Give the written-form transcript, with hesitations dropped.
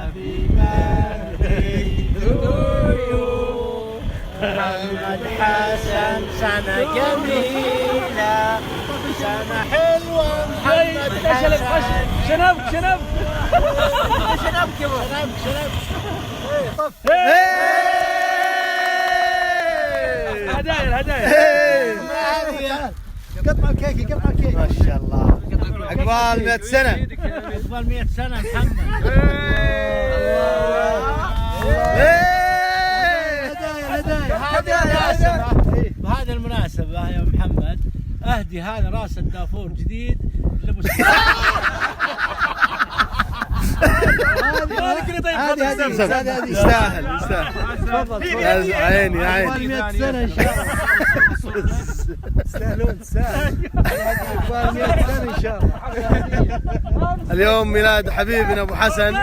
Happy birthday to you محمد حسن سنة جميلة سنة حلوة محمد حسن شنب شنب شنب كمان الهدايا قطع الكيك قطع الكيك ما شاء الله عقبال 100 سنة عقبال 100 سنة محمد بهذه المناسبة يا محمد اهدي هذا راس الدافور جديد لابو هذه يستاهل يستاهل عيني عيني 100 سنة ان شاء الله تستاهلون تستاهل 100 سنة ان شاء الله. اليوم ميلاد حبيبنا ابو حسن.